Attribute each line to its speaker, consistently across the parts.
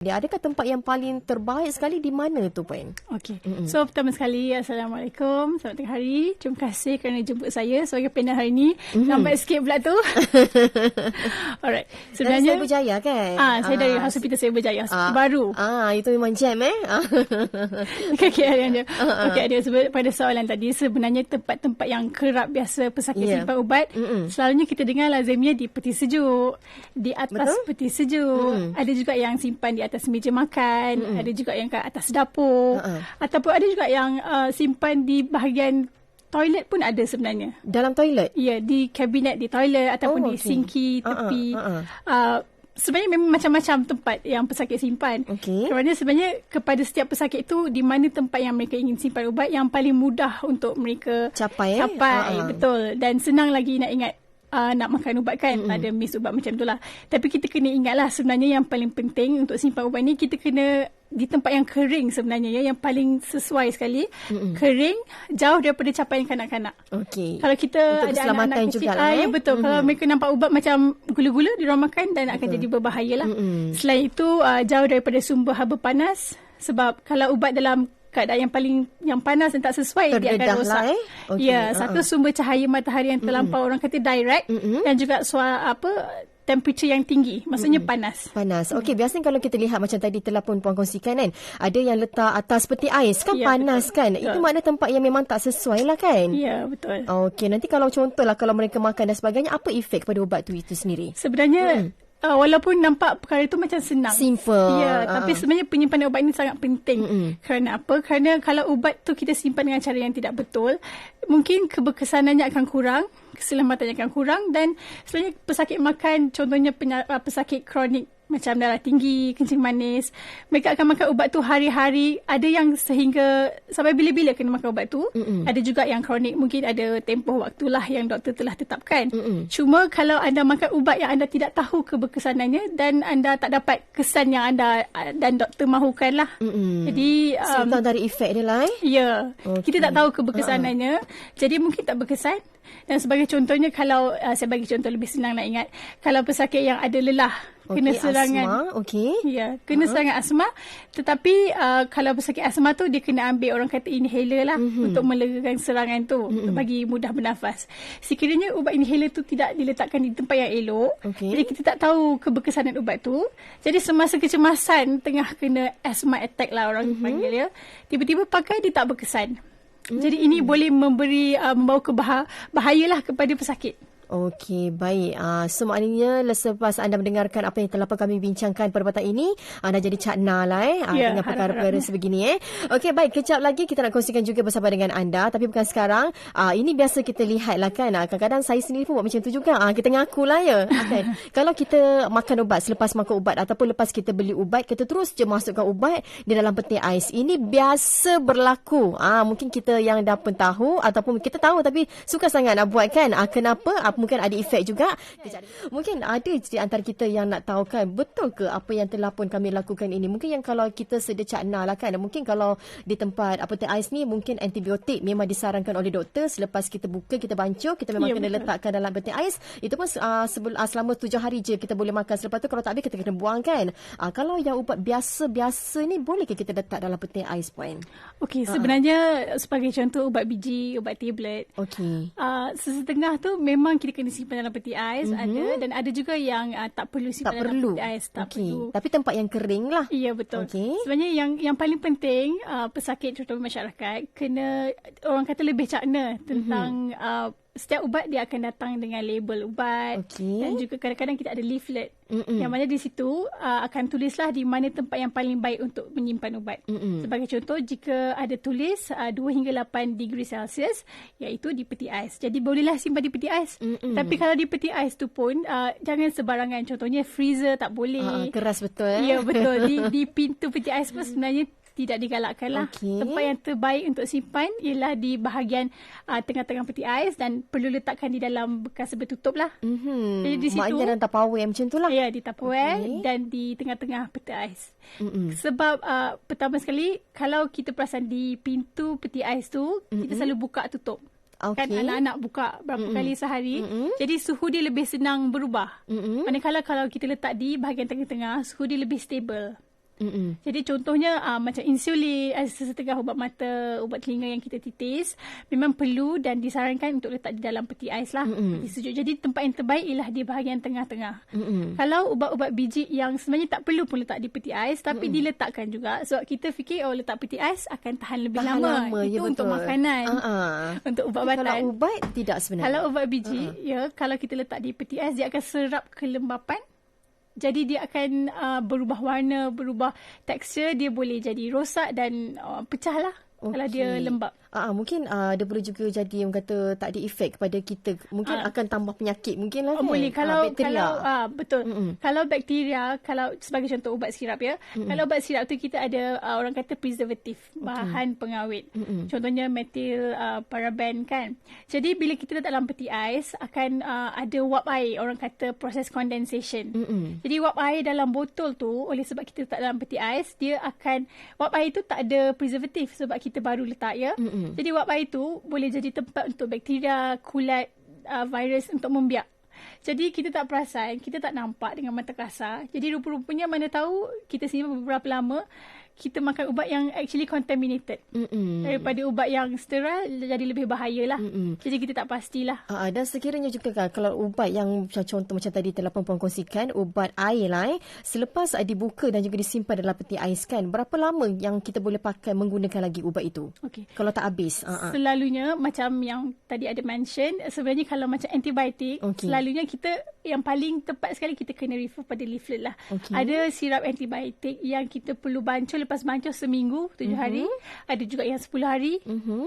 Speaker 1: Dia adakah tempat yang paling terbaik sekali di mana tu, Puan?
Speaker 2: Okey. So pertama sekali, Assalamualaikum. Selamat tengah hari. Terima kasih kerana jemput saya sebagai panel hari ini. Lambat sikit pula tu. Alright.
Speaker 1: Sebenarnya dari Cyberjaya kan?
Speaker 2: Saya dari Hospital Cyberjaya, hospital baru.
Speaker 1: Itu memang jam
Speaker 2: Okey, ada pada soalan tadi, sebenarnya tempat-tempat yang kerap biasa pesakit simpan ubat, selalunya kita dengar lazimnya di peti sejuk, di atas peti sejuk. Ada juga yang simpan di atas meja makan, ada juga yang kat atas dapur, ataupun ada juga yang simpan di bahagian toilet pun ada sebenarnya.
Speaker 1: Dalam toilet?
Speaker 2: Ya, di kabinet di toilet ataupun di sinki, tepi. Sebenarnya memang macam-macam tempat yang pesakit simpan. Kerana sebenarnya kepada setiap pesakit itu, di mana tempat yang mereka ingin simpan ubat yang paling mudah untuk mereka capai. Betul. Dan senang lagi nak ingat nak makan ubat kan, ada mis ubat macam tu lah. Tapi kita kena ingatlah, sebenarnya yang paling penting untuk simpan ubat ni, kita kena di tempat yang kering sebenarnya, yang paling sesuai sekali. Kering, jauh daripada capaian kanak-kanak. Kalau kita
Speaker 1: untuk
Speaker 2: ada anak-anak kecil, ya betul. Kalau mereka nampak ubat macam gula-gula di ruang makan, dan akan jadi berbahaya lah. Selain itu, jauh daripada sumber haba panas, sebab kalau ubat dalam keadaan yang panas dan tak sesuai, dia akan rosak. Satu, sumber cahaya matahari yang terlampau, orang kata direct, dan juga temperature yang tinggi, maksudnya panas.
Speaker 1: Okey, biasanya kalau kita lihat macam tadi telah pun Puan kongsikan kan, ada yang letak atas peti ais kan, panas betul. Kan. Betul. Itu makna tempat yang memang tak sesuai lah kan.
Speaker 2: Ya, betul.
Speaker 1: Okey, nanti kalau contohlah kalau mereka makan dan sebagainya, apa efek pada ubat itu sendiri?
Speaker 2: Sebenarnya walaupun nampak perkara itu macam senang,
Speaker 1: simple,
Speaker 2: tapi sebenarnya penyimpanan ubat ini sangat penting. Kerana apa? Kerana kalau ubat tu kita simpan dengan cara yang tidak betul, mungkin keberkesanannya akan kurang, keselamatannya akan kurang, dan sebenarnya pesakit makan, contohnya pesakit kronik macam darah tinggi, kencing manis, mereka akan makan ubat tu hari-hari. Ada yang sehingga sampai bila-bila kena makan ubat tu. Ada juga yang kronik, mungkin ada tempoh waktulah yang doktor telah tetapkan. Cuma kalau anda makan ubat yang anda tidak tahu keberkesanannya, dan anda tak dapat kesan yang anda dan doktor mahukan lah. Jadi
Speaker 1: simptom dari efek dia lah.
Speaker 2: Kita tak tahu keberkesanannya, jadi mungkin tak berkesan. Dan sebagai contohnya, kalau saya bagi contoh lebih senang nak ingat, kalau pesakit yang ada lelah, kena serangan
Speaker 1: asma,
Speaker 2: kena serangan asma, tetapi kalau pesakit asma tu, dia kena ambil, orang kata inhaler lah, untuk melegakan serangan tu, untuk bagi mudah bernafas. Sekiranya ubat inhaler tu tidak diletakkan di tempat yang elok, jadi kita tak tahu keberkesanan ubat tu, jadi semasa kecemasan tengah kena asthma attack lah orang panggil dia, tiba-tiba pakai, dia tak berkesan. Jadi ini boleh membawa bahayalah kepada pesakit.
Speaker 1: Okey, baik. So maknanya selepas anda mendengarkan apa yang telah kami bincangkan pada petang ini, anda jadi cakna lah dengan perkara-perkara sebegini. Okey, baik. Kejap lagi kita nak kongsikan juga bersama dengan anda, tapi bukan sekarang. Ini biasa kita lihat lah kan. Kadang-kadang saya sendiri pun buat macam tu juga. Kita ngaku lah ya. Kan? Kalau kita makan ubat, selepas makan ubat ataupun lepas kita beli ubat, kita terus je masukkan ubat di dalam peti ais. Ini biasa berlaku. Mungkin kita yang dah pun tahu, ataupun kita tahu tapi suka sangat nak buat kan. Kenapa? Mungkin ada efek juga. Mungkin ada di antara kita yang nak tahu kan, betul ke apa yang telah pun kami lakukan ini. Mungkin yang kalau kita sedia cakna lah kan. Mungkin kalau di tempat peti ais ni, mungkin antibiotik memang disarankan oleh doktor. Selepas kita buka, kita bancuh, kita memang kena letakkan dalam peti ais. Itu pun selama 7 hari je kita boleh makan. Selepas tu kalau tak habis, kita kena buang kan. Kalau yang ubat biasa-biasa ni, bolehkah kita letak dalam peti ais, Puan?
Speaker 2: Okey, sebenarnya sebagai contoh, ubat biji, ubat tablet. Sesetengah tu memang kita kena simpan dalam peti ais, ada, dan ada juga yang tak perlu simpan dalam peti ais. Tak perlu. Tapi
Speaker 1: tempat yang kering lah.
Speaker 2: Ya, betul. Sebenarnya yang paling penting, pesakit terutama masyarakat kena, orang kata, lebih cakna tentang setiap ubat dia akan datang dengan label ubat, dan juga kadang-kadang kita ada leaflet yang mana di situ akan tulislah di mana tempat yang paling baik untuk menyimpan ubat. Sebagai contoh, jika ada tulis 2 hingga 8 degree Celsius, iaitu di peti ais. Jadi bolehlah simpan di peti ais. Tapi kalau di peti ais tu pun jangan sebarangan. Contohnya freezer tak boleh.
Speaker 1: Keras betul.
Speaker 2: Ya, betul. Di pintu peti ais pun sebenarnya tidak digalakkan lah. Tempat yang terbaik untuk simpan ialah di bahagian tengah-tengah peti ais, dan perlu letakkan di dalam bekas bertutup lah. Jadi di situ,
Speaker 1: maknanya dalam Tupperware macam tu lah.
Speaker 2: Ya, di Tupperware dan di tengah-tengah peti ais. Sebab pertama sekali, kalau kita perasan di pintu peti ais tu, kita selalu buka tutup. Kan anak-anak buka berapa kali sehari. Jadi suhu dia lebih senang berubah. Manakala kalau kita letak di bahagian tengah-tengah, suhu dia lebih stable. Jadi contohnya macam insulin, sesetengah ubat mata, ubat telinga yang kita titis memang perlu dan disarankan untuk letak di dalam peti ais lah. Peti sejuk. Jadi tempat yang terbaik ialah di bahagian tengah-tengah. Kalau ubat-ubat biji yang sebenarnya tak perlu pun letak di peti ais, tapi diletakkan juga sebab kita fikir letak peti ais akan tahan lebih lama. Itu untuk makanan. Untuk ubat-ubatan.
Speaker 1: Kalau ubat tidak sebenarnya.
Speaker 2: Kalau ubat biji, kalau kita letak di peti ais, dia akan serap kelembapan. Jadi dia akan berubah warna, berubah tekstur, dia boleh jadi rosak dan pecah lah kalau dia lembab.
Speaker 1: Mungkin dia boleh juga jadi yang kata tak ada efek kepada kita. Mungkin akan tambah penyakit mungkin lah kan.
Speaker 2: Boleh kalau
Speaker 1: bakteria.
Speaker 2: Betul. Kalau bakteria, kalau sebagai contoh ubat sirap ya. Kalau ubat sirap tu kita ada orang kata preservatif, bahan pengawet. Contohnya metil paraben kan. Jadi bila kita letak dalam peti ais akan ada wap air, orang kata proses condensation. Jadi wap air dalam botol tu oleh sebab kita letak dalam peti ais, dia akan wap air tu tak ada preservatif sebab kita baru letak ya. Jadi wap air tu boleh jadi tempat untuk bakteria, kulat, virus untuk membiak. Jadi kita tak perasan, kita tak nampak dengan mata kasar. Jadi rupa-rupanya mana tahu kita simpan beberapa lama, kita makan ubat yang actually contaminated. Daripada ubat yang sterile jadi lebih bahaya lah. Jadi kita tak pastilah.
Speaker 1: Dan sekiranya juga kan, kalau ubat yang contoh macam tadi telah Puan kongsikan, ubat air lah selepas dibuka dan juga disimpan dalam peti ais kan, berapa lama yang kita boleh pakai menggunakan lagi ubat itu? Kalau tak habis?
Speaker 2: Selalunya macam yang tadi ada mention, sebenarnya kalau macam antibiotik, selalunya kita yang paling tepat sekali kita kena refer pada leaflet lah. Ada sirap antibiotik yang kita perlu bancur, lepas bancur seminggu, 7 hari. Ada juga yang 10 hari.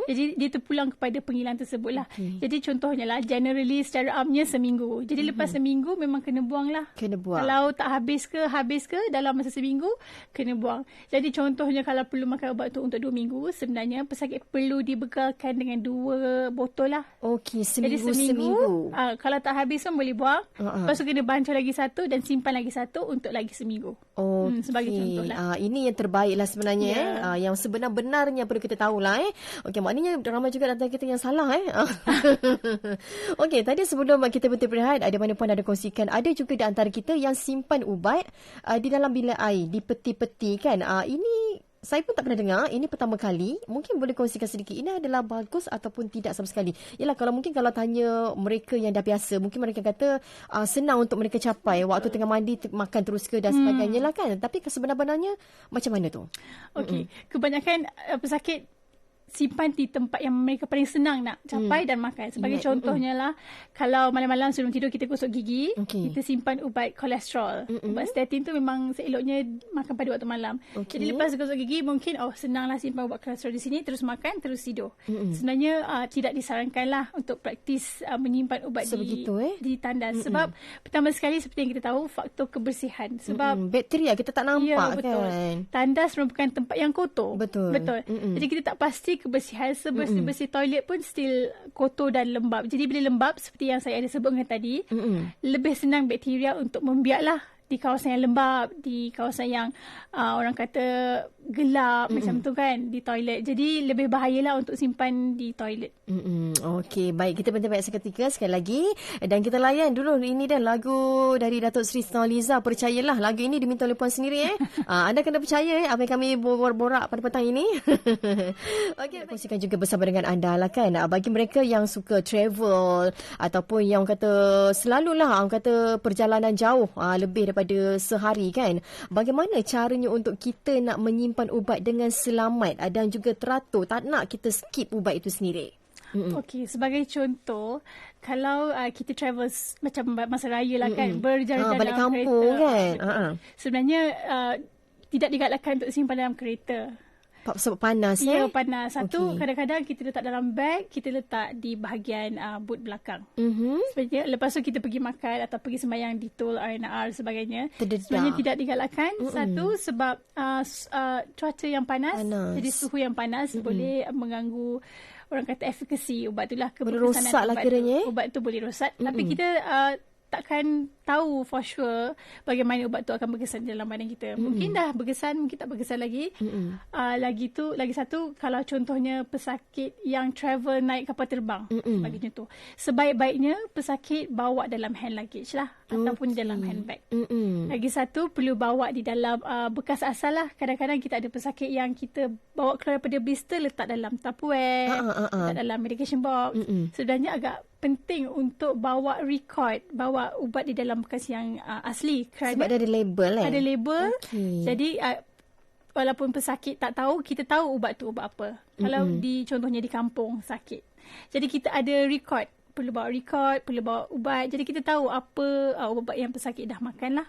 Speaker 2: Jadi dia terpulang kepada penghilang tersebut lah. Jadi contohnya lah, generally secara amnya seminggu. Jadi lepas seminggu memang kena buang lah.
Speaker 1: Kena buang.
Speaker 2: Kalau tak habis ke dalam masa seminggu, kena buang. Jadi contohnya kalau perlu makan ubat tu untuk 2 minggu, sebenarnya pesakit perlu dibekalkan dengan 2 botol lah.
Speaker 1: Seminggu.
Speaker 2: Jadi seminggu. Kalau tak habis pun boleh buang. Lepas tu kena bancur lagi 1 dan simpan lagi 1 untuk lagi seminggu. Sebagai contoh lah.
Speaker 1: Ini yang terbaik lah sebenarnya. Yang sebenar-benarnya perlu kita tahulah. Maknanya ramai juga datang kita yang salah. Tadi sebelum kita berhenti, ada mana Puan ada kongsikan, ada juga di antara kita yang simpan ubat di dalam bilik air, di peti-peti kan. Ini saya pun tak pernah dengar. Ini pertama kali. Mungkin boleh kongsikan sedikit. Ini adalah bagus ataupun tidak sama sekali. Yalah, kalau tanya mereka yang dah biasa, mungkin mereka kata senang untuk mereka capai. Waktu tengah mandi, makan terus ke dan sebagainya lah kan. Tapi sebenar-benarnya macam mana tu?
Speaker 2: Kebanyakan pesakit simpan di tempat yang mereka paling senang nak capai dan makan. Sebagai contohnya lah, kalau malam-malam sebelum tidur kita gosok gigi, kita simpan ubat kolesterol. Ubat statin tu memang seeloknya makan pada waktu malam. Jadi lepas gosok gigi mungkin senanglah simpan ubat kolesterol di sini, terus makan, terus tidur. Sebenarnya tidak disarankan lah untuk praktis menyimpan ubat di tandas. Sebab pertama sekali seperti yang kita tahu, faktor kebersihan. Sebab
Speaker 1: bakteria kita tak nampak
Speaker 2: betul.
Speaker 1: kan.
Speaker 2: Tandas merupakan tempat yang kotor.
Speaker 1: Betul.
Speaker 2: Jadi kita tak pasti kebersihan, sebersih-bersih toilet pun still kotor dan lembab. Jadi bila lembab, seperti yang saya ada sebutkan tadi, lebih senang bakteria untuk membiak lah di kawasan yang lembab, di kawasan yang orang kata gelap macam tu kan, di toilet. Jadi lebih bahayalah untuk simpan di toilet.
Speaker 1: Baik, kita berhenti baik seketika sekali lagi dan kita layan dulu ini dah lagu dari Datuk Seri Nurhaliza. Percayalah, lagu ini diminta oleh Puan sendiri anda kena percaya apa yang kami borak pada petang ini. Kongsikan juga bersama dengan anda lah kan, bagi mereka yang suka travel ataupun yang kata selalulah orang kata perjalanan jauh lebih daripada sehari kan, bagaimana caranya untuk kita nak menyimpan ubat dengan selamat dan juga teratur, tak nak kita skip ubat itu sendiri?
Speaker 2: Sebagai contoh, kalau kita travel macam masa raya lah kan, berjalan-jalan
Speaker 1: balik kampung
Speaker 2: kereta,
Speaker 1: kan,
Speaker 2: sebenarnya tidak digalakkan untuk simpan dalam kereta.
Speaker 1: Sebab panas
Speaker 2: panas. Kadang-kadang kita letak dalam beg, kita letak di bahagian boot belakang. Sebenarnya lepas tu kita pergi makan atau pergi sembahyang di tol RNR sebagainya. Sebenarnya tidak digalakkan. Satu, sebab cuaca yang panas. Jadi suhu yang panas boleh mengganggu, orang kata, efekasi ubat tu lah.
Speaker 1: Boleh rosak lah kiranya.
Speaker 2: Ubat tu boleh rosak. Tapi kita takkan tahu for sure bagaimana ubat tu akan berkesan dalam badan kita. Mungkin dah berkesan, mungkin tak berkesan lagi. Lagi satu, kalau contohnya pesakit yang travel naik kapal terbang, bagi contoh, sebaik-baiknya pesakit bawa dalam hand luggage lah. ataupun dalam handbag. Lagi satu, perlu bawa di dalam bekas asal lah. Kadang-kadang kita ada pesakit yang kita bawa keluar daripada blister, letak dalam Tupperware, letak dalam medication box. Sebenarnya agak penting untuk bawa bawa ubat di dalam bekas yang asli.
Speaker 1: Sebab ada label
Speaker 2: Ada label. Jadi walaupun pesakit tak tahu, kita tahu ubat tu ubat apa. Kalau contohnya di kampung sakit. Jadi kita ada record. Perlu bawa ubat. Jadi kita tahu apa ubat yang pesakit dah makan lah.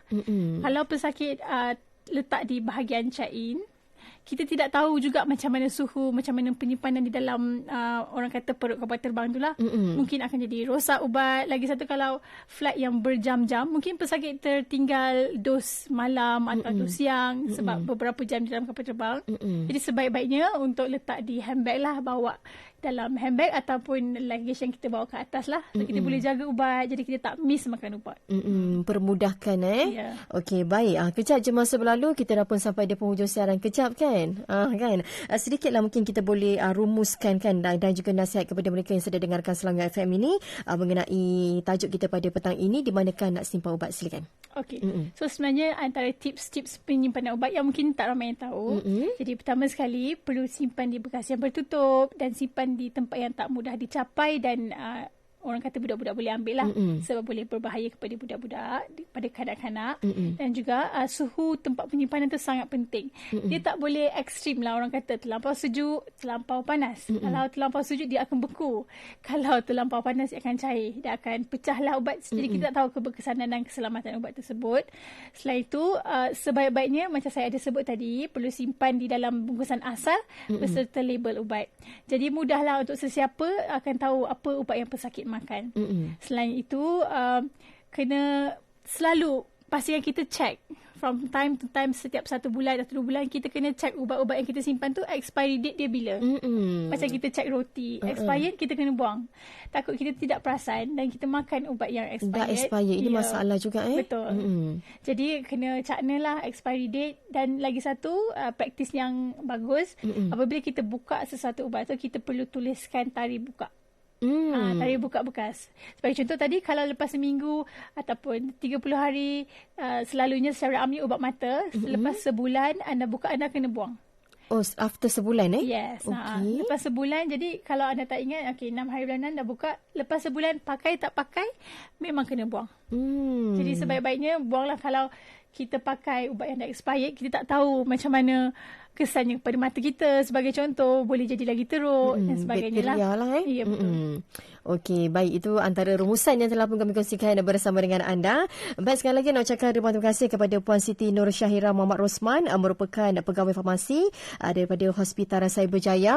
Speaker 2: Kalau pesakit letak di bahagian check-in, kita tidak tahu juga macam mana suhu, macam mana penyimpanan di dalam orang kata perut kapal terbang tu lah. Mungkin akan jadi rosak ubat. Lagi satu, kalau flight yang berjam-jam, mungkin pesakit tertinggal dos malam atau dos siang sebab beberapa jam di dalam kapal terbang. Jadi sebaik-baiknya untuk letak di handbag lah, bawa dalam handbag ataupun luggage yang kita bawa ke atas lah. So, kita boleh jaga ubat. Jadi kita tak miss makan ubat.
Speaker 1: Permudahkan Okey, baik. Kejap je masa berlalu. Kita dah pun sampai di penghujung siaran. Kejap kan? Kan? Sedikitlah mungkin kita boleh rumuskan kan, dan juga nasihat kepada mereka yang sedang dengarkan Selangor FM ini mengenai tajuk kita pada petang ini, di manakah nak simpan ubat. Silakan.
Speaker 2: Okey. So sebenarnya antara tips-tips penyimpanan ubat yang mungkin tak ramai yang tahu. Jadi pertama sekali, perlu simpan di bekas yang tertutup dan simpan di tempat yang tak mudah dicapai dan orang kata budak-budak boleh ambil lah. Sebab boleh berbahaya kepada budak-budak, pada kanak-kanak. Dan juga suhu tempat penyimpanan tu sangat penting. Dia tak boleh ekstrim lah, orang kata terlampau sejuk, terlampau panas. Kalau terlampau sejuk, dia akan beku. Kalau terlampau panas, dia akan cair. Dia akan pecahlah ubat. Jadi kita tak tahu keberkesanan dan keselamatan ubat tersebut. Selain itu, sebaik-baiknya macam saya ada sebut tadi, perlu simpan di dalam bungkusan asal beserta label ubat. Jadi mudahlah untuk sesiapa akan tahu apa ubat yang pesakit makan. Selain itu, kena selalu pastikan kita check from time to time, setiap 1 bulan atau 2 bulan kita kena check ubat-ubat yang kita simpan tu expiry date dia bila. Macam kita check roti, expired kita kena buang. Takut kita tidak perasan dan kita makan ubat yang expired.
Speaker 1: Dah expired, ini masalah juga
Speaker 2: Betul. Jadi kena caknalah expiry date. Dan lagi satu, praktis yang bagus, apabila kita buka sesuatu ubat tu, kita perlu tuliskan tarikh buka. Tarikh buka bekas. Sebagai contoh tadi, kalau lepas seminggu ataupun 30 hari, selalunya secara amnya ubat mata, lepas sebulan anda buka, anda kena buang.
Speaker 1: Oh, after sebulan
Speaker 2: Yes.
Speaker 1: Okay.
Speaker 2: Lepas sebulan, jadi kalau anda tak ingat, 6 hari bulanan dah buka, lepas sebulan pakai tak pakai, memang kena buang. Jadi sebaik-baiknya buanglah. Kalau kita pakai ubat yang dah expired, kita tak tahu macam mana kesannya kepada mata kita. Sebagai contoh, boleh jadi lagi teruk dan sebagainya lah. Ya, betul.
Speaker 1: Okey, baik. Itu antara rumusan yang telah pun kami kongsikan bersama dengan anda. Baik, sekali lagi nak ucapkan ribuan terima kasih kepada Puan Siti Nur Syahira Muhammad Rosman, merupakan pegawai farmasi daripada Hospital Rasai Berjaya.